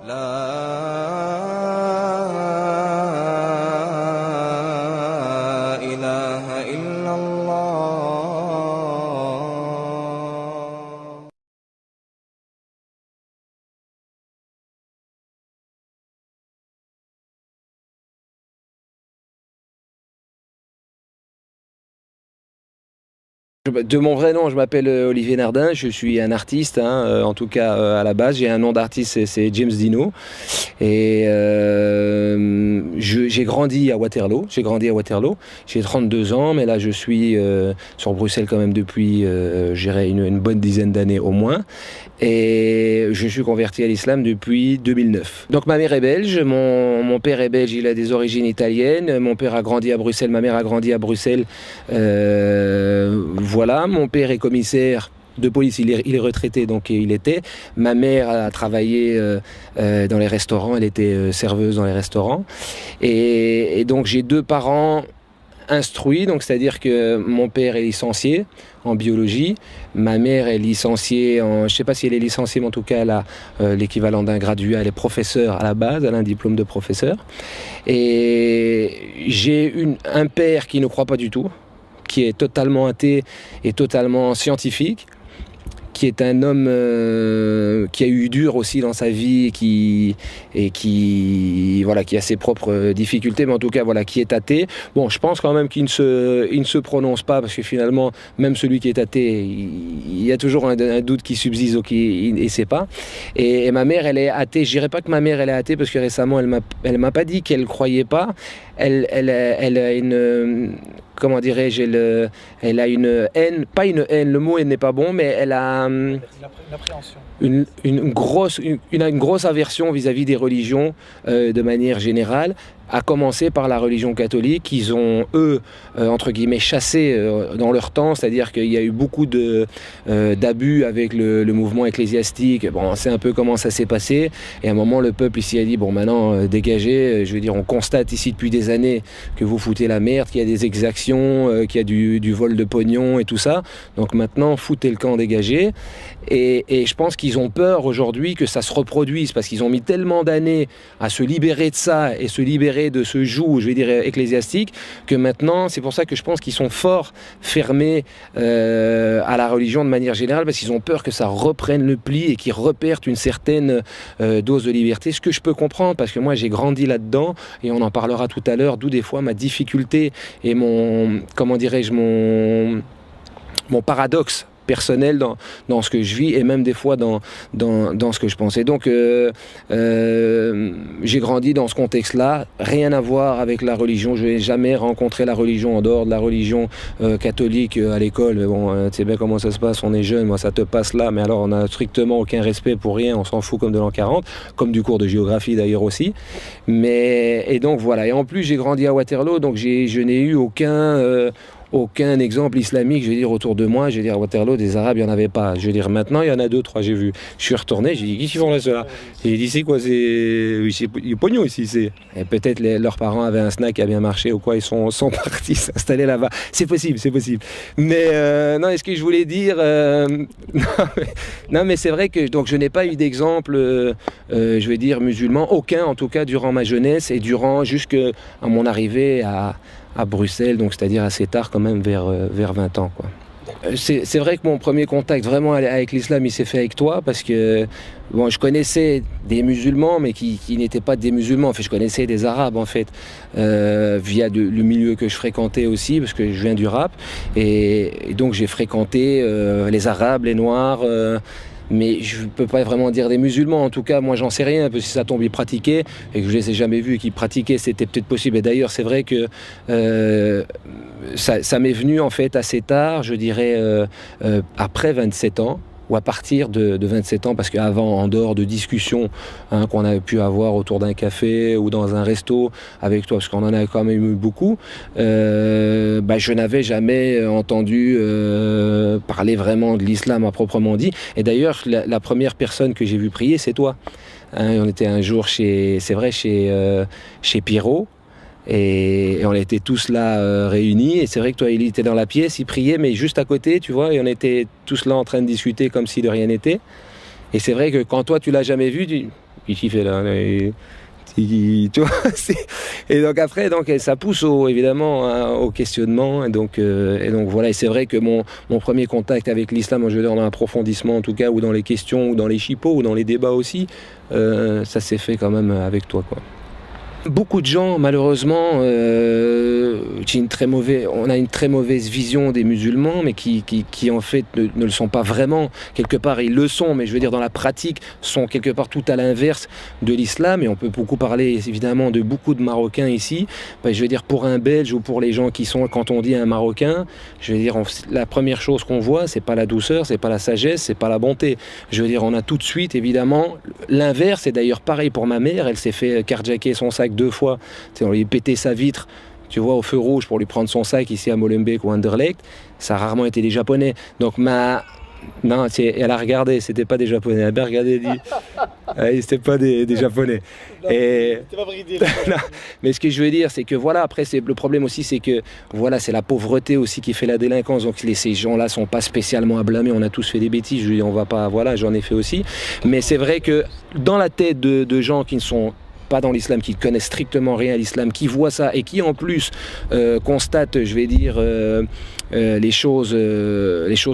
ilaha illallah. De mon vrai nom, je m'appelle Olivier Nardin, je suis un artiste, en tout cas à la base. J'ai un nom d'artiste, c'est James Dino. Et j'ai grandi à Waterloo. J'ai 32 ans, mais là je suis sur Bruxelles quand même depuis, je dirais, une bonne dizaine d'années au moins. Et je suis converti à l'islam depuis 2009. Donc ma mère est belge, mon père est belge, il a des origines italiennes. Mon père a grandi à Bruxelles, ma mère a grandi à Bruxelles. Voilà, mon père est commissaire de police, il est retraité, donc il était. Ma mère a travaillé dans les restaurants, elle était serveuse dans les restaurants. Et donc j'ai deux parents instruits, donc c'est-à-dire que mon père est licencié en biologie, ma mère est licenciée en, je ne sais pas si elle est licenciée, mais en tout cas elle a l'équivalent d'un graduat, elle est professeure à la base, elle a un diplôme de professeur. Et j'ai un père qui ne croit pas du tout, qui est totalement athée et totalement scientifique, qui est un homme qui a eu dur aussi dans sa vie qui a ses propres difficultés, mais en tout cas voilà, qui est athée. Bon, je pense quand même qu'il ne se prononce pas, parce que finalement, même celui qui est athée, il y a toujours un doute qui subsiste, donc il ne sait pas. Et ma mère, elle est athée. Je dirais pas que ma mère, elle est athée, parce que récemment, elle m'a pas dit qu'elle croyait pas. Elle a une, comment dirais-je, elle a une haine, pas une haine, le mot n'est pas bon, mais elle a une grosse aversion vis-à-vis des religions de manière générale, à commencer par la religion catholique qu'ils ont, eux, entre guillemets, chassé dans leur temps, c'est-à-dire qu'il y a eu beaucoup d'abus avec le mouvement ecclésiastique. Bon, on sait un peu comment ça s'est passé, et à un moment, le peuple ici a dit, bon, maintenant, dégagez, je veux dire, on constate ici depuis des années que vous foutez la merde, qu'il y a des exactions, qu'il y a du vol de pognon et tout ça, donc maintenant, foutez le camp, dégagez. Et je pense qu'ils ont peur aujourd'hui que ça se reproduise, parce qu'ils ont mis tellement d'années à se libérer de ça et se libérer de ce joug, je vais dire, ecclésiastique, que maintenant, c'est pour ça que je pense qu'ils sont fort fermés à la religion de manière générale, parce qu'ils ont peur que ça reprenne le pli et qu'ils repèrent une certaine dose de liberté, ce que je peux comprendre, parce que moi j'ai grandi là-dedans, et on en parlera tout à l'heure, d'où des fois ma difficulté et mon, comment dirais-je, mon paradoxe personnel dans ce que je vis, et même des fois dans ce que je pense. Et donc j'ai grandi dans ce contexte-là, rien à voir avec la religion. Je n'ai jamais rencontré la religion en dehors de la religion catholique à l'école. Mais bon, tu sais bien comment ça se passe, on est jeune, moi ça te passe là, mais alors on n'a strictement aucun respect pour rien, on s'en fout comme de l'an 40, comme du cours de géographie d'ailleurs aussi. Et donc voilà, et en plus j'ai grandi à Waterloo, donc je n'ai eu aucun exemple islamique, je veux dire, autour de moi. Je veux dire, à Waterloo, des Arabes, il n'y en avait pas. Je veux dire, maintenant, il y en a 2, 3, j'ai vu. Je suis retourné, j'ai dit, qui font là, ceux-là? J'ai dit, c'est quoi, il y a pognon ici, c'est. Et peut-être leurs parents avaient un snack qui a bien marché ou quoi, ils sont partis s'installer là-bas. C'est possible, c'est possible. Mais, non, est-ce que je voulais dire. Non, mais c'est vrai que donc, je n'ai pas eu d'exemple, je vais dire, musulman, aucun, en tout cas, durant ma jeunesse et durant jusqu'à mon arrivée à Bruxelles, donc c'est-à-dire assez tard quand même, vers 20 ans, quoi. C'est vrai que mon premier contact vraiment avec l'islam, il s'est fait avec toi, parce que bon, je connaissais des musulmans, mais qui n'étaient pas des musulmans. En fait, je connaissais des Arabes, en fait, via le milieu que je fréquentais aussi, parce que je viens du rap, et donc j'ai fréquenté les Arabes, les Noirs, mais je ne peux pas vraiment dire des musulmans. En tout cas, moi, j'en sais rien, parce que si ça tombe, ils pratiquaient, et que je ne les ai jamais vus, qu'ils pratiquaient, c'était peut-être possible. Et d'ailleurs, c'est vrai que ça m'est venu, en fait, assez tard, je dirais, après 27 ans, ou à partir de 27 ans, parce qu'avant, en dehors de discussions qu'on a pu avoir autour d'un café ou dans un resto avec toi, parce qu'on en a quand même eu beaucoup, je n'avais jamais entendu parler vraiment de l'islam à proprement dit. Et d'ailleurs, la première personne que j'ai vu prier, c'est toi. On était un jour chez Pierrot, et on était tous là réunis, et c'est vrai que toi, il était dans la pièce, il priait, mais juste à côté, tu vois, et on était tous là en train de discuter comme si de rien n'était. Et c'est vrai que quand toi, tu l'as jamais vu, Qu'est-ce qu'il fait là? Tu vois, et donc après, donc, ça pousse évidemment au questionnement. Et donc voilà, et c'est vrai que mon premier contact avec l'islam, je veux dire dans l'approfondissement en tout cas, ou dans les questions, ou dans les chipots, ou dans les débats aussi, ça s'est fait quand même avec toi, quoi. Beaucoup de gens, malheureusement, on a une très mauvaise vision des musulmans, mais qui en fait ne le sont pas vraiment. Quelque part, ils le sont, mais je veux dire, dans la pratique, sont quelque part tout à l'inverse de l'islam. Et on peut beaucoup parler, évidemment, de beaucoup de Marocains ici. Je veux dire, pour un Belge ou pour les gens qui sont, quand on dit un Marocain, je veux dire, la première chose qu'on voit, c'est pas la douceur, c'est pas la sagesse, c'est pas la bonté. Je veux dire, on a tout de suite, évidemment, l'inverse. Et d'ailleurs, pareil pour ma mère, elle s'est fait carjacker son sac 2 fois. On lui a pété sa vitre, tu vois, au feu rouge pour lui prendre son sac ici à Molenbeek ou Anderlecht. Ça a rarement été des Japonais. Donc non, elle a regardé, c'était pas des Japonais. Elle a bien regardé, elle dit, c'était pas des Japonais. Et pas bridé, non, mais ce que je veux dire, c'est que voilà, après, le problème aussi, c'est que voilà, c'est la pauvreté aussi qui fait la délinquance. Donc ces gens-là sont pas spécialement à blâmer. On a tous fait des bêtises. Je veux dire, on va pas, voilà, j'en ai fait aussi. Mais c'est vrai que dans la tête de gens qui ne sont pas dans l'islam, qui ne connaissent strictement rien à l'islam, qui voient ça et qui en plus constatent, je vais dire, les choses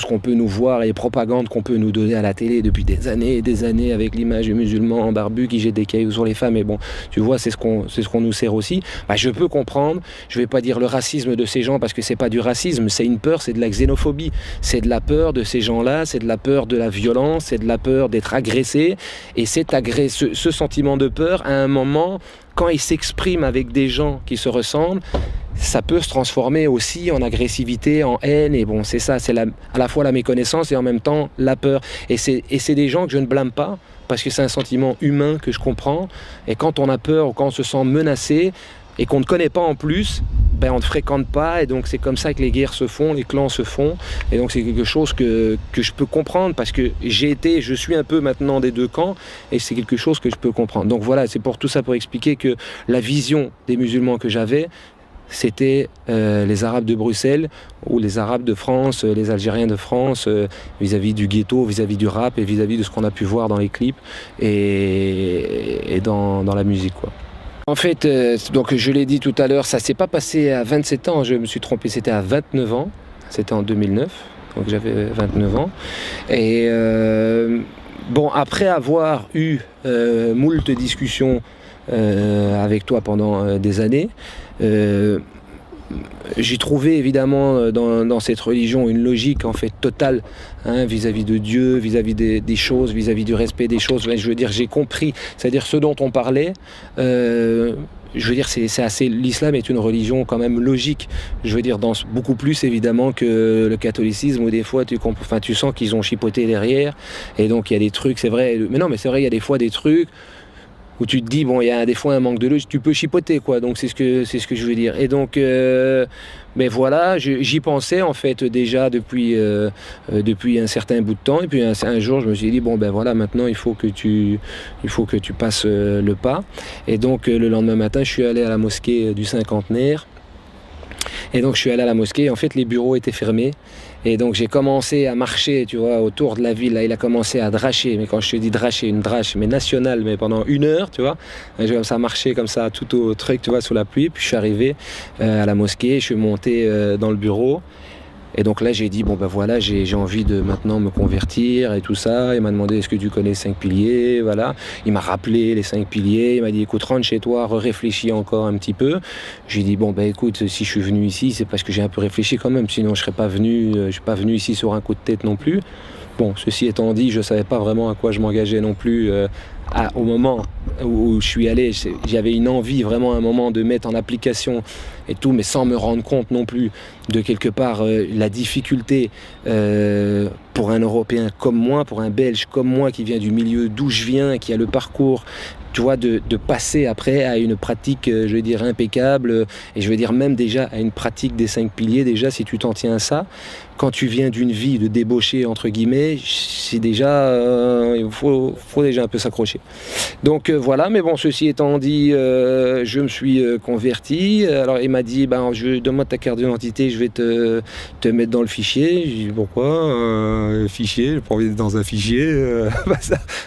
qu'on peut nous voir et les propagandes qu'on peut nous donner à la télé depuis des années et des années avec l'image du musulman en barbu qui jette des cailloux sur les femmes. Et bon, tu vois, c'est ce qu'on nous sert aussi. Je peux comprendre, je vais pas dire le racisme de ces gens parce que c'est pas du racisme, c'est une peur, c'est de la xénophobie, c'est de la peur de ces gens-là, c'est de la peur de la violence, c'est de la peur d'être agressé. Et ce sentiment de peur, à un moment, quand il s'exprime avec des gens qui se ressemblent, ça peut se transformer aussi en agressivité, en haine. Et bon, c'est ça, c'est à la fois la méconnaissance et en même temps la peur. Et c'est des gens que je ne blâme pas, parce que c'est un sentiment humain que je comprends. Et quand on a peur ou quand on se sent menacé et qu'on ne connaît pas en plus, on ne fréquente pas, et donc c'est comme ça que les guerres se font, les clans se font, et donc c'est quelque chose que je peux comprendre, parce que je suis un peu maintenant des deux camps, et c'est quelque chose que je peux comprendre. Donc voilà, c'est pour tout ça, pour expliquer que la vision des musulmans que j'avais, c'était les Arabes de Bruxelles, ou les Arabes de France, les Algériens de France, vis-à-vis du ghetto, vis-à-vis du rap, et vis-à-vis de ce qu'on a pu voir dans les clips, et dans la musique, quoi. En fait, donc je l'ai dit tout à l'heure, ça s'est pas passé à 27 ans, je me suis trompé, c'était à 29 ans, c'était en 2009, donc j'avais 29 ans. Et bon, après avoir eu moult discussions avec toi pendant des années, j'ai trouvé évidemment dans cette religion une logique en fait totale, vis-à-vis de Dieu, vis-à-vis des choses, vis-à-vis du respect des choses. Je veux dire, j'ai compris, c'est-à-dire ce dont on parlait. Je veux dire, c'est assez. L'islam est une religion quand même logique. Je veux dire, beaucoup plus évidemment que le catholicisme, où des fois tu sens qu'ils ont chipoté derrière. Et donc il y a des trucs, c'est vrai. Mais non, mais c'est vrai, il y a des fois des trucs où tu te dis, bon, il y a des fois un manque de logique, tu peux chipoter, quoi. Donc c'est ce que je veux dire. Et donc, mais voilà, j'y pensais en fait déjà depuis un certain bout de temps. Et puis un jour, je me suis dit, bon, ben voilà, maintenant il faut que tu passes le pas. Et donc le lendemain matin, je suis allé à la mosquée du Cinquantenaire. Et donc je suis allé à la mosquée, en fait les bureaux étaient fermés, et donc j'ai commencé à marcher, tu vois, autour de la ville. Là, il a commencé à dracher, mais quand je te dis dracher, une drache, mais nationale, mais pendant 1 heure, tu vois. J'ai comme ça marché comme ça tout au truc, tu vois, sous la pluie. Puis je suis arrivé à la mosquée, je suis monté dans le bureau. Et donc là, j'ai dit, bon ben voilà, j'ai envie de maintenant me convertir et tout ça. Il m'a demandé, est-ce que tu connais 5 piliers, voilà. Il m'a rappelé les 5 piliers. Il m'a dit, écoute, rentre chez toi, réfléchis encore un petit peu. J'ai dit, bon ben écoute, si je suis venu ici, c'est parce que j'ai un peu réfléchi quand même. Sinon, je suis pas venu ici sur un coup de tête non plus. Bon, ceci étant dit, je savais pas vraiment à quoi je m'engageais non plus. Au moment où je suis allé, j'avais une envie vraiment à un moment de mettre en application et tout, mais sans me rendre compte non plus de quelque part la difficulté pour un Européen comme moi, pour un Belge comme moi qui vient du milieu d'où je viens, qui a le parcours, tu vois, de passer après à une pratique, je veux dire, impeccable, et je veux dire même déjà à une pratique des 5 piliers. Déjà, si tu t'en tiens à ça, quand tu viens d'une vie de débauché, entre guillemets, c'est déjà, il faut déjà un peu s'accrocher. mosquée. Donc voilà, mais bon, ceci étant dit, je me suis converti. Alors il m'a dit, ben, donne-moi ta carte d'identité, je vais te mettre dans le fichier. J'ai dit, pourquoi fichier, j'ai pas envie d'être dans un fichier.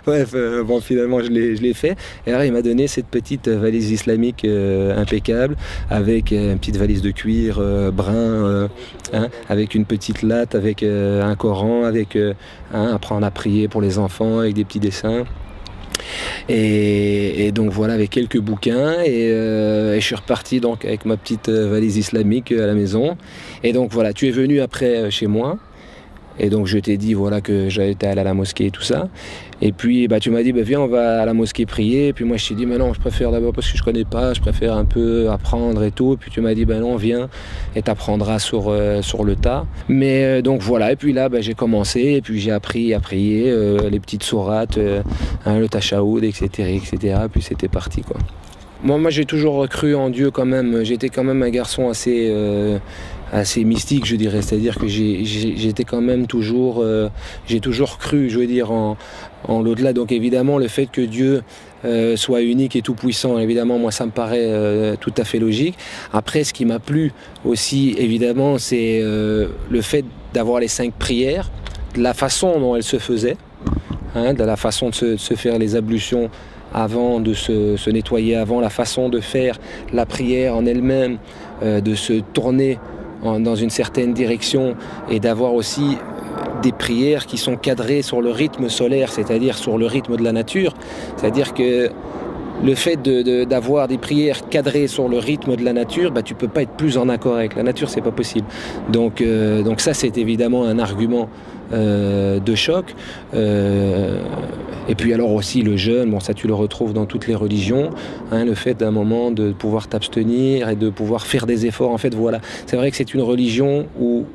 Bref, bon, finalement je l'ai fait. Et alors il m'a donné cette petite valise islamique impeccable, avec une petite valise de cuir brun, avec une petite latte, avec un Coran, avec après on a prié pour les enfants avec des petits dessins. Et donc voilà, avec quelques bouquins, et je suis reparti donc avec ma petite valise islamique à la maison. Et donc voilà, tu es venu après chez moi. Et donc je t'ai dit voilà que j'allais aller à la mosquée et tout ça. Et puis tu m'as dit viens, on va à la mosquée prier. Et puis moi je t'ai dit mais non, je préfère d'abord parce que je connais pas, je préfère un peu apprendre et tout. Et puis tu m'as dit non, viens et t'apprendras sur le tas. Mais donc voilà, et puis là j'ai commencé et puis j'ai appris à prier les petites sourates, le tashahoud, etc., etc. Puis c'était parti quoi. Moi j'ai toujours cru en Dieu quand même. J'étais quand même un garçon assez mystique, je dirais. C'est-à-dire que j'étais quand même toujours, j'ai toujours cru, je veux dire, en l'au-delà. Donc évidemment, le fait que Dieu soit unique et tout puissant, évidemment, moi ça me paraît tout à fait logique. Après, ce qui m'a plu aussi, évidemment, c'est le fait d'avoir les 5 prières, de la façon dont elles se faisaient, de la façon de se faire les ablutions avant, de se nettoyer avant, la façon de faire la prière en elle-même, de se tourner dans une certaine direction et d'avoir aussi des prières qui sont cadrées sur le rythme solaire, c'est-à-dire sur le rythme de la nature. C'est-à-dire que le fait d'avoir des prières cadrées sur le rythme de la nature, tu peux pas être plus en accord avec la nature, c'est pas possible. Donc ça, c'est évidemment un argument de choc. Et puis alors aussi le jeûne, bon ça tu le retrouves dans toutes les religions, le fait d'un moment de pouvoir t'abstenir et de pouvoir faire des efforts. En fait voilà, c'est vrai que c'est une religion où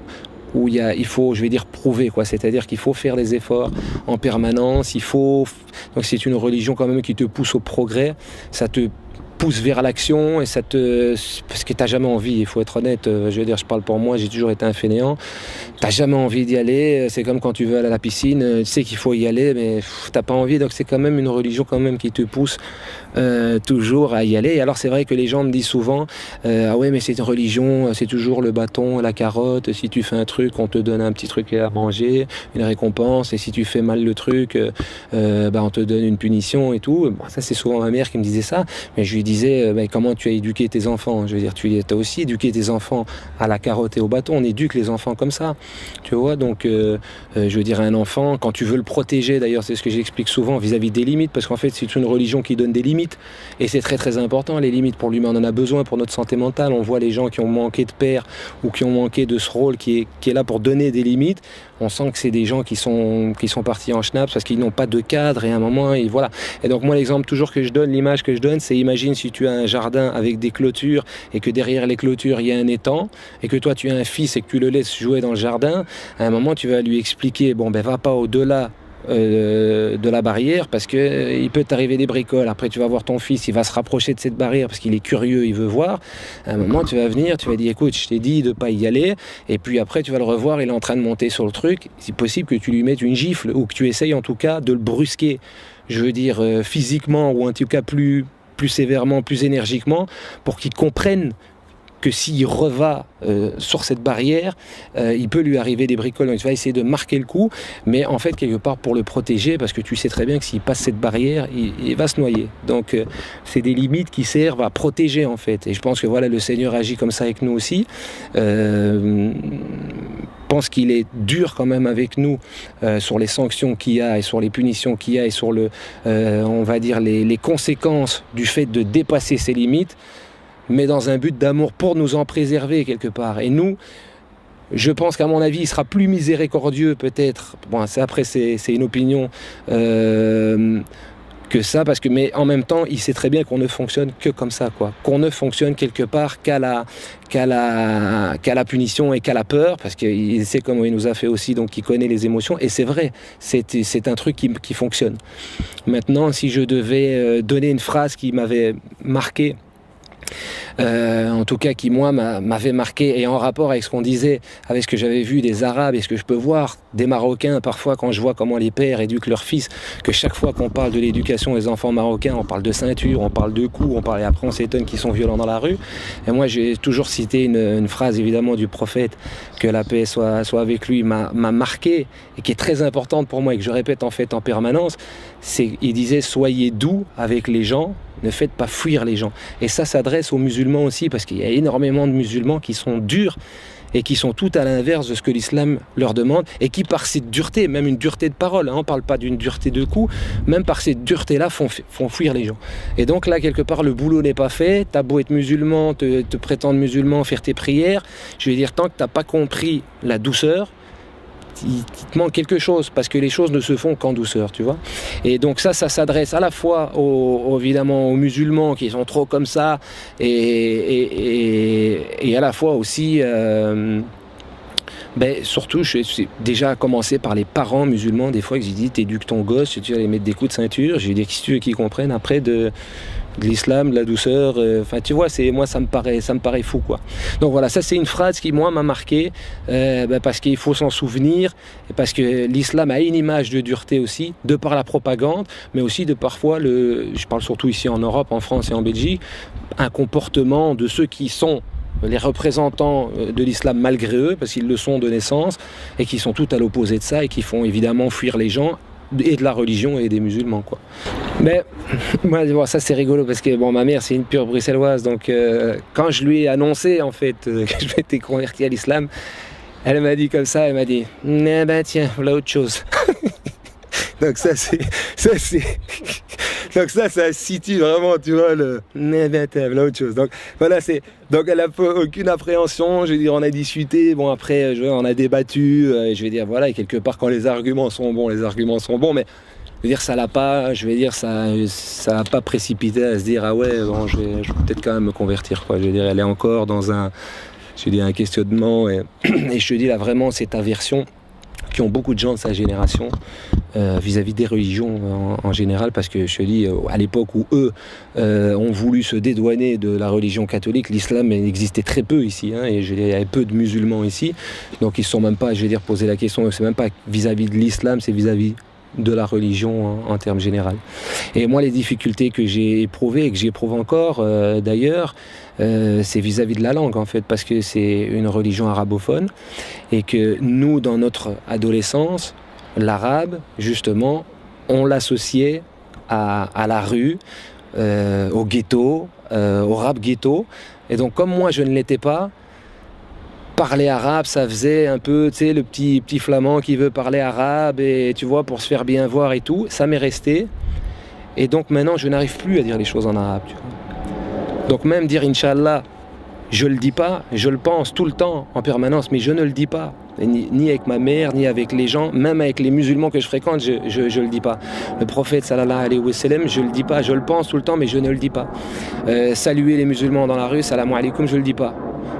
il faut, je vais dire, prouver quoi. C'est-à-dire qu'il faut faire des efforts en permanence. Donc c'est une religion quand même qui te pousse au progrès. Ça te pousse vers l'action et parce que t'as jamais envie, il faut être honnête, je veux dire, je parle pour moi, j'ai toujours été un fainéant, t'as jamais envie d'y aller, c'est comme quand tu veux aller à la piscine, tu sais qu'il faut y aller mais t'as pas envie, donc c'est quand même une religion quand même qui te pousse toujours à y aller. Et alors c'est vrai que les gens me disent souvent ah ouais mais c'est une religion, c'est toujours le bâton, la carotte, si tu fais un truc on te donne un petit truc à manger, une récompense, et si tu fais mal le truc on te donne une punition et tout. Bon, ça c'est souvent ma mère qui me disait ça, mais je lui disais comment tu as éduqué tes enfants. Je veux dire, tu as aussi éduqué tes enfants à la carotte et au bâton. On éduque les enfants comme ça, tu vois. Donc je veux dire, un enfant, quand tu veux le protéger, d'ailleurs c'est ce que j'explique souvent vis-à-vis des limites, parce qu'en fait c'est une religion qui donne des limites, et c'est très très important. Les limites pour l'humain, on en a besoin pour notre santé mentale. On voit les gens qui ont manqué de père ou qui ont manqué de ce rôle qui est là pour donner des limites. On sent que c'est des gens qui sont partis en schnaps parce qu'ils n'ont pas de cadre, et à un moment, et voilà. Et donc moi l'exemple toujours que je donne, l'image que je donne, c'est imagine si tu as un jardin avec des clôtures et que derrière les clôtures il y a un étang, et que toi tu as un fils et que tu le laisses jouer dans le jardin. À un moment tu vas lui expliquer va pas au-delà de la barrière parce que il peut t'arriver des bricoles. Après tu vas voir ton fils, il va se rapprocher de cette barrière parce qu'il est curieux, il veut voir. À un moment tu vas venir, tu vas dire écoute, je t'ai dit de pas y aller, et puis après tu vas le revoir, il est en train de monter sur le truc. C'est possible que tu lui mettes une gifle, ou que tu essayes en tout cas de le brusquer, je veux dire physiquement, ou en tout cas plus sévèrement, plus énergiquement, pour qu'il comprenne que s'il reva sur cette barrière, il peut lui arriver des bricoles. Donc tu vas essayer de marquer le coup, mais en fait quelque part pour le protéger, parce que tu sais très bien que s'il passe cette barrière, il va se noyer. Donc c'est des limites qui servent à protéger en fait. Et je pense que voilà, le Seigneur agit comme ça avec nous aussi. Pense qu'il est dur quand même avec nous sur les sanctions qu'il y a et sur les punitions qu'il y a et sur on va dire les conséquences du fait de dépasser ses limites, mais dans un but d'amour pour nous en préserver quelque part. Et nous, je pense qu'à mon avis, il sera plus miséricordieux peut-être, bon, c'est une opinion, que ça, mais en même temps, il sait très bien qu'on ne fonctionne que comme ça, quoi. Qu'on ne fonctionne quelque part qu'à la punition et qu'à la peur, parce qu'il sait comment il nous a fait aussi, donc il connaît les émotions, et c'est vrai, c'est un truc qui fonctionne. Maintenant, si je devais donner une phrase qui m'avait marqué, en tout cas qui moi m'avait marqué, et en rapport avec ce qu'on disait, avec ce que j'avais vu des Arabes et ce que je peux voir des Marocains parfois quand je vois comment les pères éduquent leurs fils, que chaque fois qu'on parle de l'éducation des enfants marocains, on parle de ceinture, on parle de coups, et après on s'étonne qu'ils sont violents dans la rue. Et moi j'ai toujours cité une phrase évidemment du prophète, que la paix soit avec lui, m'a marqué et qui est très importante pour moi et que je répète en fait en permanence. Il disait: soyez doux avec les gens, ne faites pas fuir les gens. Et ça s'adresse aux musulmans aussi, parce qu'il y a énormément de musulmans qui sont durs et qui sont tout à l'inverse de ce que l'islam leur demande, et qui par cette dureté, même une dureté de parole, on ne parle pas d'une dureté de coups, même par cette dureté-là font fuir les gens. Et donc là, quelque part, le boulot n'est pas fait. T'as beau être musulman, te prétendre musulman, faire tes prières, je veux dire, tant que tu n'as pas compris la douceur, il te manque quelque chose, parce que les choses ne se font qu'en douceur, tu vois. Et donc ça s'adresse à la fois évidemment aux musulmans qui sont trop comme ça, et à la fois aussi surtout, je suis déjà commencé par les parents musulmans. Des fois que j'ai dit: t'éduques ton gosse, tu vas les mettre des coups de ceinture. J'ai dit: qu'est-ce que tu veux qu'ils comprennent après de l'islam, de la douceur, enfin tu vois, moi ça me paraît fou, quoi. Donc voilà, ça c'est une phrase qui moi m'a marqué, parce qu'il faut s'en souvenir, et parce que l'islam a une image de dureté aussi, de par la propagande, mais aussi de parfois je parle surtout ici en Europe, en France et en Belgique, un comportement de ceux qui sont les représentants de l'islam malgré eux, parce qu'ils le sont de naissance, et qui sont tout à l'opposé de ça, et qui font évidemment fuir les gens, et de la religion et des musulmans, quoi. Mais moi, ça c'est rigolo, parce que ma mère c'est une pure bruxelloise, donc quand je lui ai annoncé en fait que je m'étais converti à l'islam, elle m'a dit comme ça, elle m'a dit: tiens, voilà autre chose. Donc ça situe vraiment, tu vois, là autre chose. Donc voilà, donc elle a aucune appréhension. Je veux dire, on a discuté, après on a débattu, je vais dire voilà, et quelque part quand les arguments sont bons, mais je veux dire, ça l'a pas précipité à se dire: ah ouais, je vais peut-être quand même me convertir, quoi. Je veux dire, elle est encore dans un questionnement, et je te dis là vraiment cette aversion qui ont beaucoup de gens de sa génération vis-à-vis des religions en général, parce que je te dis, à l'époque où eux ont voulu se dédouaner de la religion catholique, l'islam existait très peu ici, et il y avait peu de musulmans ici, donc ils ne se sont même pas, posé la question, c'est même pas vis-à-vis de l'islam, c'est vis-à-vis de la religion en termes généraux. Et moi, les difficultés que j'ai éprouvées et que j'éprouve encore d'ailleurs, c'est vis-à-vis de la langue, en fait, parce que c'est une religion arabophone, et que nous, dans notre adolescence, l'arabe, justement, on l'associait à la rue, au ghetto, au rap ghetto. Et donc, comme moi, je ne l'étais pas, parler arabe, ça faisait un peu, tu sais, le petit flamand qui veut parler arabe, et tu vois, pour se faire bien voir et tout. Ça m'est resté. Et donc maintenant, je n'arrive plus à dire les choses en arabe, tu vois. Donc même dire Inch'Allah, je le dis pas, je le pense tout le temps, en permanence, mais je ne le dis pas. Ni avec ma mère, ni avec les gens, même avec les musulmans que je fréquente, je le dis pas. Le prophète sallallahu alayhi wa sallam, je le dis pas, je le pense tout le temps, mais je ne le dis pas. Saluer les musulmans dans la rue, salam alaykoum, je le dis pas.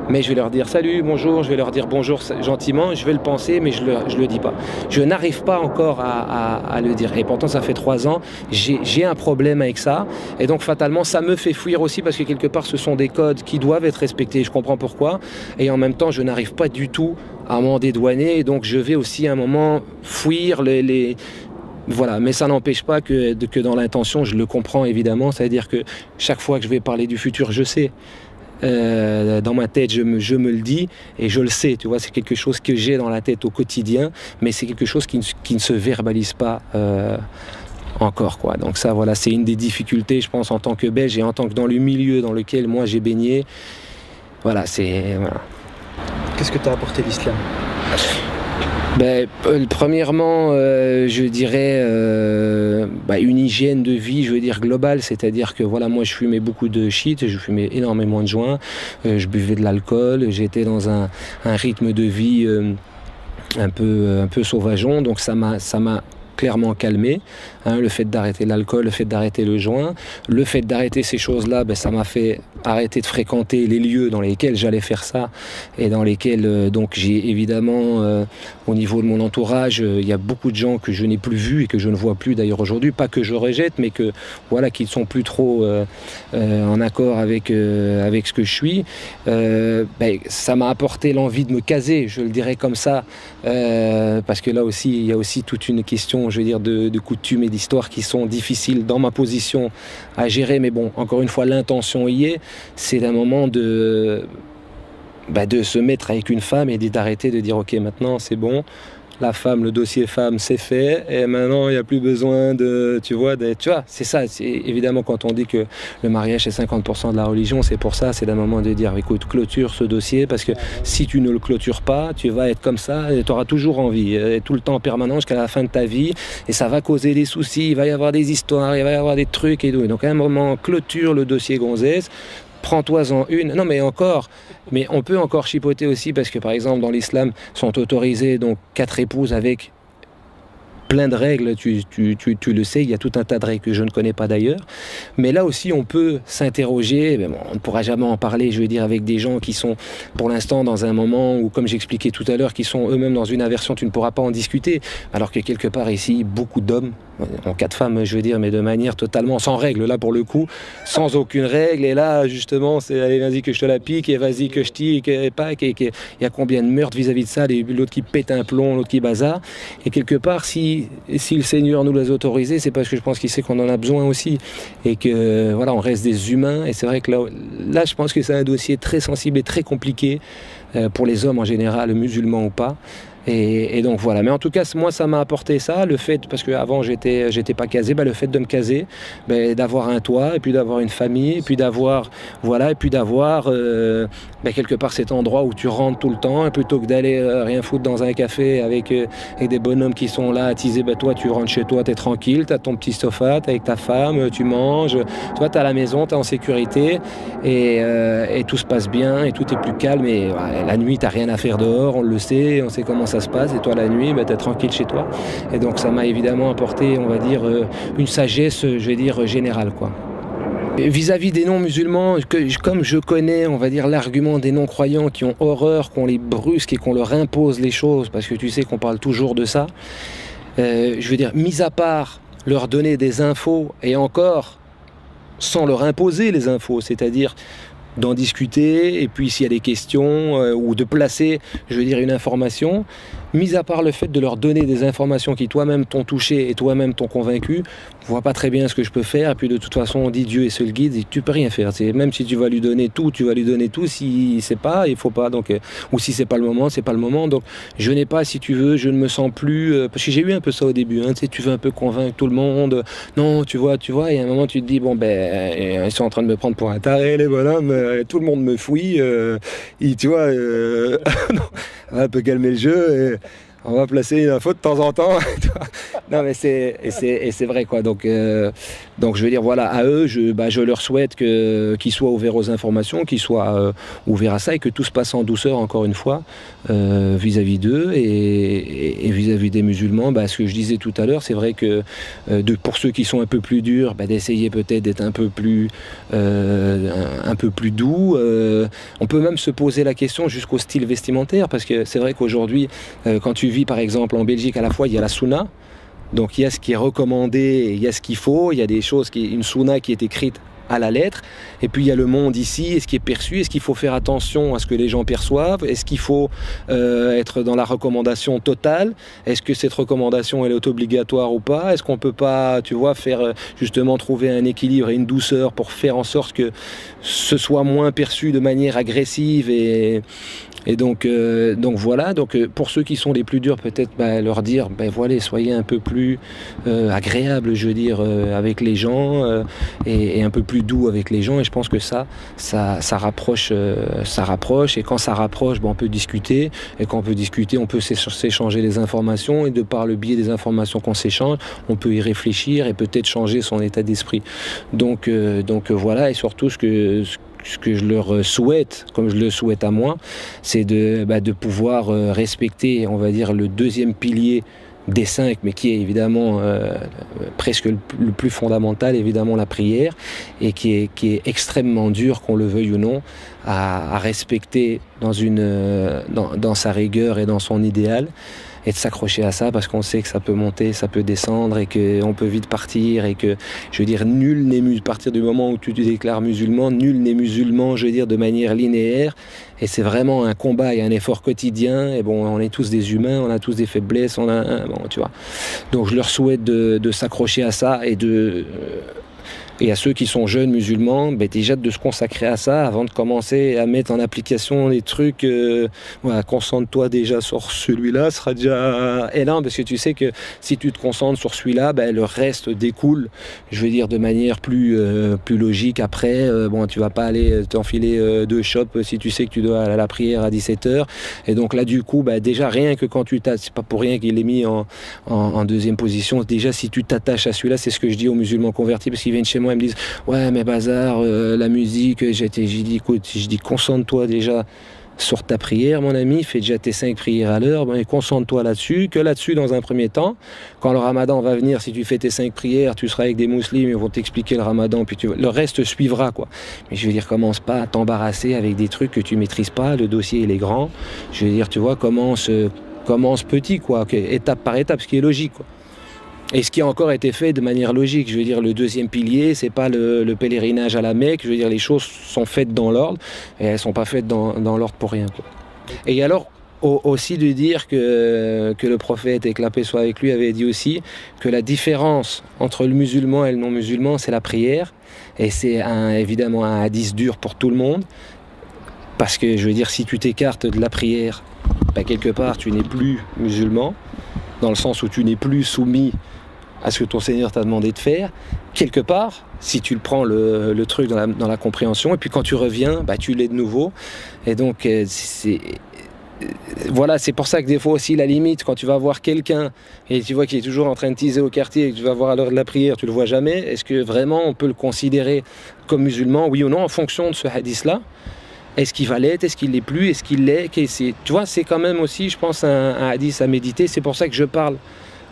Mais je vais leur dire salut, bonjour, je vais leur dire bonjour gentiment, je vais le penser, mais je le dis pas. Je n'arrive pas encore à le dire. Et pourtant, ça fait 3 ans, j'ai un problème avec ça. Et donc, fatalement, ça me fait fuir aussi, parce que quelque part, ce sont des codes qui doivent être respectés. Je comprends pourquoi. Et en même temps, je n'arrive pas du tout à m'en dédouaner. Et donc, je vais aussi à un moment fuir Voilà, mais ça n'empêche pas que dans l'intention, je le comprends évidemment. C'est-à-dire que chaque fois que je vais parler du futur, je sais. Dans ma tête, je me le dis, et je le sais, tu vois, c'est quelque chose que j'ai dans la tête au quotidien, mais c'est quelque chose qui ne se verbalise pas encore, quoi. Donc ça, voilà, c'est une des difficultés, je pense, en tant que Belge, et en tant que dans le milieu dans lequel moi j'ai baigné. Voilà. Qu'est-ce que t'a apporté l'islam ? Premièrement, je dirais une hygiène de vie, je veux dire globale, c'est-à-dire que voilà, moi je fumais beaucoup de shit, je fumais énormément de joints, je buvais de l'alcool, j'étais dans un rythme de vie un peu sauvageon, donc ça m'a clairement calmé. Hein, le fait d'arrêter l'alcool, le fait d'arrêter le joint, le fait d'arrêter ces choses-là, ça m'a fait arrêter de fréquenter les lieux dans lesquels j'allais faire ça et dans lesquels donc j'ai évidemment au niveau de mon entourage, il y a beaucoup de gens que je n'ai plus vus et que je ne vois plus d'ailleurs aujourd'hui, pas que je rejette, mais que voilà, qui ne sont plus trop en accord avec ce que je suis. Ça m'a apporté l'envie de me caser, je le dirais comme ça, parce que là aussi il y a aussi toute une question, je veux dire, de coutumes et d'histoires qui sont difficiles dans ma position à gérer, mais bon, encore une fois, l'intention y est, c'est d'un moment de se mettre avec une femme et d'arrêter de dire ok, maintenant c'est bon, la femme, le dossier femme, c'est fait, et maintenant il n'y a plus besoin de, tu vois, c'est ça, c'est évidemment quand on dit que le mariage c'est 50% de la religion, c'est pour ça, c'est d'un moment de dire écoute, clôture ce dossier, parce que si tu ne le clôtures pas, tu vas être comme ça et tu auras toujours envie, et tout le temps en permanence jusqu'à la fin de ta vie, et ça va causer des soucis, il va y avoir des histoires, il va y avoir des trucs et tout, et donc à un moment, clôture le dossier gonzesse, prends-toi-en une. Non, mais on peut encore chipoter aussi, parce que par exemple dans l'islam sont autorisées donc 4 épouses avec plein de règles, tu le sais, il y a tout un tas de règles que je ne connais pas d'ailleurs, mais là aussi on peut s'interroger, on ne pourra jamais en parler, je veux dire, avec des gens qui sont pour l'instant dans un moment où, comme j'expliquais tout à l'heure, qui sont eux-mêmes dans une aversion, tu ne pourras pas en discuter, alors que quelque part ici, beaucoup d'hommes, en cas de femmes je veux dire, mais de manière totalement sans règle, là pour le coup, sans aucune règle, et là justement c'est allez vas-y que je te la pique, et vas-y que je tire, et il y a combien de meurtres vis-à-vis de ça, l'autre qui pète un plomb, l'autre qui bazar, et quelque part si le Seigneur nous les autorisé, c'est parce que je pense qu'il sait qu'on en a besoin aussi, et que voilà, on reste des humains, et c'est vrai que là je pense que c'est un dossier très sensible et très compliqué pour les hommes en général, musulmans ou pas. Et donc voilà, mais en tout cas moi ça m'a apporté ça, le fait, parce qu'avant j'étais pas casé, le fait de me caser, d'avoir un toit, et puis d'avoir une famille, et puis d'avoir quelque part cet endroit où tu rentres tout le temps, et plutôt que d'aller rien foutre dans un café avec des bonhommes qui sont là attisés, toi tu rentres chez toi, t'es tranquille, t'as ton petit sofa, t'es avec ta femme, tu manges, toi t'es à la maison, t'es en sécurité, et tout se passe bien, et tout est plus calme, et la nuit t'as rien à faire dehors, on le sait, on sait comment ça se passe, et toi la nuit t'es tranquille chez toi, et donc ça m'a évidemment apporté, on va dire, une sagesse, je vais dire, générale, quoi. Vis-à-vis des non-musulmans, comme je connais, on va dire, l'argument des non-croyants qui ont horreur qu'on les brusque et qu'on leur impose les choses, parce que tu sais qu'on parle toujours de ça, je veux dire, mis à part leur donner des infos, et encore sans leur imposer les infos, c'est-à-dire d'en discuter, et puis s'il y a des questions, ou de placer, je veux dire, une information, mis à part le fait de leur donner des informations qui toi-même t'ont touché et toi-même t'ont convaincu, je vois pas très bien ce que je peux faire, et puis de toute façon on dit Dieu est seul guide, et tu peux rien faire, même si tu vas lui donner tout, si c'est pas, il faut pas, donc, ou si c'est pas le moment, donc je n'ai pas, si tu veux, je ne me sens plus, parce que j'ai eu un peu ça au début, tu veux un peu convaincre tout le monde, non, tu vois, et à un moment tu te dis, ils sont en train de me prendre pour un taré, les bonhommes, tout le monde me fouille, tu vois, on va un peu calmer le jeu, et on va placer une info de temps en temps. Non, mais c'est vrai, quoi. Donc je veux dire, voilà, à eux, je leur souhaite qu'ils soient ouverts aux informations, qu'ils soient ouverts à ça, et que tout se passe en douceur, encore une fois, vis-à-vis d'eux et vis-à-vis des musulmans. Ce que je disais tout à l'heure, c'est vrai que pour ceux qui sont un peu plus durs, d'essayer peut-être d'être un peu plus doux. On peut même se poser la question jusqu'au style vestimentaire, parce que c'est vrai qu'aujourd'hui, quand tu vis par exemple en Belgique, à la fois il y a la sunna, donc il y a ce qui est recommandé, il y a ce qu'il faut, il y a des choses, une sunna qui est écrite à la lettre, et puis il y a le monde ici, et ce qui est perçu, est-ce qu'il faut faire attention à ce que les gens perçoivent, est-ce qu'il faut être dans la recommandation totale, est-ce que cette recommandation elle est obligatoire ou pas, est-ce qu'on peut pas, tu vois, faire justement trouver un équilibre et une douceur pour faire en sorte que ce soit moins perçu de manière agressive, et donc voilà, donc pour ceux qui sont les plus durs, peut-être leur dire, voilà, soyez un peu plus agréable, je veux dire, avec les gens, et un peu plus doux avec les gens, et je pense que ça rapproche, et quand ça rapproche, on peut discuter, et quand on peut discuter, on peut s'échanger des informations, et de par le biais des informations qu'on s'échange, on peut y réfléchir et peut-être changer son état d'esprit. Donc voilà, et surtout ce que je leur souhaite, comme je le souhaite à moi, c'est de pouvoir respecter, on va dire, le deuxième pilier des 5, mais qui est évidemment presque le plus fondamental, évidemment la prière, et qui est extrêmement dur, qu'on le veuille ou non, à respecter dans sa rigueur et dans son idéal, et de s'accrocher à ça, parce qu'on sait que ça peut monter, ça peut descendre, et qu'on peut vite partir, et que, je veux dire, nul n'est musulman. À partir du moment où tu te déclares musulman, nul n'est musulman, je veux dire, de manière linéaire, et c'est vraiment un combat et un effort quotidien, et bon, on est tous des humains, on a tous des faiblesses, bon, tu vois. Donc je leur souhaite de s'accrocher à ça, et à ceux qui sont jeunes musulmans, déjà de se consacrer à ça avant de commencer à mettre en application des trucs. Voilà, concentre-toi déjà sur celui-là, sera déjà énorme, parce que tu sais que si tu te concentres sur celui-là, le reste découle, je veux dire, de manière plus logique après. Bon, tu vas pas aller t'enfiler 2 chopes si tu sais que tu dois aller à la prière à 17h. Et donc là, du coup, déjà rien que quand tu t'attaches, c'est pas pour rien qu'il est mis en deuxième position, déjà si tu t'attaches à celui-là, c'est ce que je dis aux musulmans convertis, parce qu'ils viennent chez moi, ils me disent ouais mais bazar, la musique, j'ai dit écoute, concentre-toi déjà sur ta prière, mon ami, fais déjà tes 5 prières à l'heure, concentre-toi là-dessus, dans un premier temps. Quand le ramadan va venir, si tu fais tes 5 prières, tu seras avec des musulmans, ils vont t'expliquer le ramadan, puis le reste suivra, quoi. Mais je veux dire, commence pas à t'embarrasser avec des trucs que tu maîtrises pas, le dossier il est grand, je veux dire, tu vois, commence petit, quoi, étape par étape, ce qui est logique, quoi. Et ce qui a encore été fait de manière logique, je veux dire, le deuxième pilier, c'est pas le pèlerinage à la Mecque, je veux dire, les choses sont faites dans l'ordre, et elles sont pas faites dans l'ordre pour rien, quoi. Et alors, aussi de dire que le prophète, et que la paix soit avec lui, avait dit aussi que la différence entre le musulman et le non-musulman, c'est la prière, et c'est évidemment un hadith dur pour tout le monde, parce que, je veux dire, si tu t'écartes de la prière, quelque part, tu n'es plus musulman, dans le sens où tu n'es plus soumis à ce que ton Seigneur t'a demandé de faire, quelque part, si tu le prends le truc dans la compréhension, et puis quand tu reviens, tu l'es de nouveau. Et donc, voilà, c'est pour ça que des fois aussi, la limite, quand tu vas voir quelqu'un, et tu vois qu'il est toujours en train de teaser au quartier, et que tu vas voir à l'heure de la prière, tu le vois jamais, est-ce que vraiment on peut le considérer comme musulman, oui ou non, en fonction de ce hadith-là? Est-ce qu'il va l'être? Est-ce qu'il l'est plus? Est-ce qu'il l'est? Tu vois, c'est quand même aussi, je pense, un hadith à méditer. C'est pour ça que je parle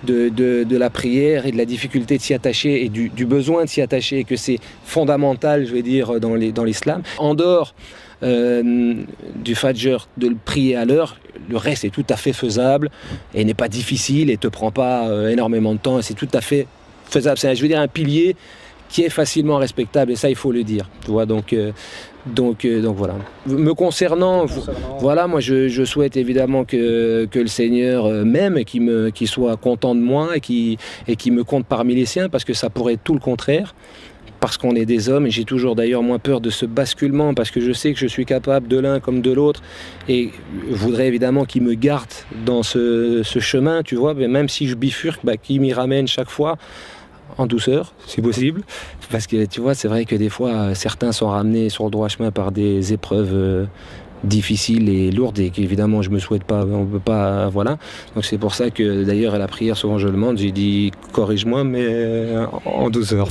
de la prière et de la difficulté de s'y attacher et du besoin de s'y attacher, et que c'est fondamental, je vais dire, dans l'islam. En dehors du fajr, de le prier à l'heure, le reste est tout à fait faisable et n'est pas difficile et te prend pas énormément de temps. C'est tout à fait faisable. C'est, je veux dire, un pilier qui est facilement respectable, et ça, il faut le dire. Tu vois, donc voilà. Me concernant, voilà, moi je souhaite évidemment que le Seigneur m'aime, et qu'il soit content de moi, et qu'il me compte parmi les siens, parce que ça pourrait être tout le contraire, parce qu'on est des hommes, et j'ai toujours d'ailleurs moins peur de ce basculement, parce que je sais que je suis capable de l'un comme de l'autre, et je voudrais évidemment qu'il me garde dans ce chemin, tu vois, mais même si je bifurque, qu'il m'y ramène chaque fois, en douceur, si possible, parce que tu vois, c'est vrai que des fois, certains sont ramenés sur le droit chemin par des épreuves difficiles et lourdes, et qu'évidemment je me souhaite pas, on peut pas, voilà. Donc c'est pour ça que d'ailleurs à la prière, souvent je le demande, j'ai dit corrige-moi, mais en douceur.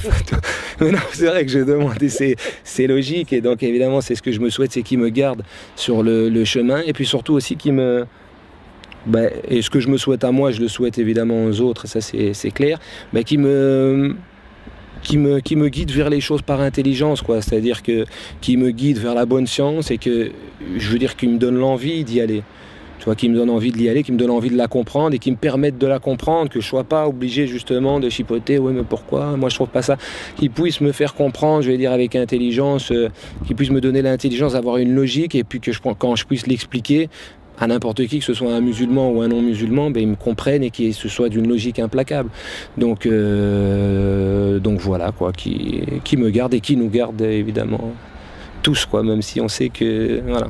Mais non, c'est vrai que je demande, et c'est logique, et donc évidemment c'est ce que je me souhaite, c'est qu'il me garde sur le chemin, et puis surtout aussi qu'il me... et ce que je me souhaite à moi, je le souhaite évidemment aux autres, et ça c'est clair, qui me guide vers les choses par intelligence, quoi. C'est-à-dire qui me guide vers la bonne science, et que, je veux dire, qu'il me donne l'envie d'y aller. Tu vois, qui me donne envie de l'y aller, qui me donne envie de la comprendre, et qui me permette de la comprendre, que je sois pas obligé justement de chipoter, ouais mais pourquoi, moi je trouve pas ça, qu'il puisse me faire comprendre, je vais dire avec intelligence, qu'il puisse me donner l'intelligence d'avoir une logique, et puis que quand je puisse l'expliquer à n'importe qui, que ce soit un musulman ou un non-musulman, ils me comprennent, et que ce soit d'une logique implacable. Donc voilà, quoi, qui me garde, et qui nous garde évidemment tous, quoi, même si on sait que... Voilà.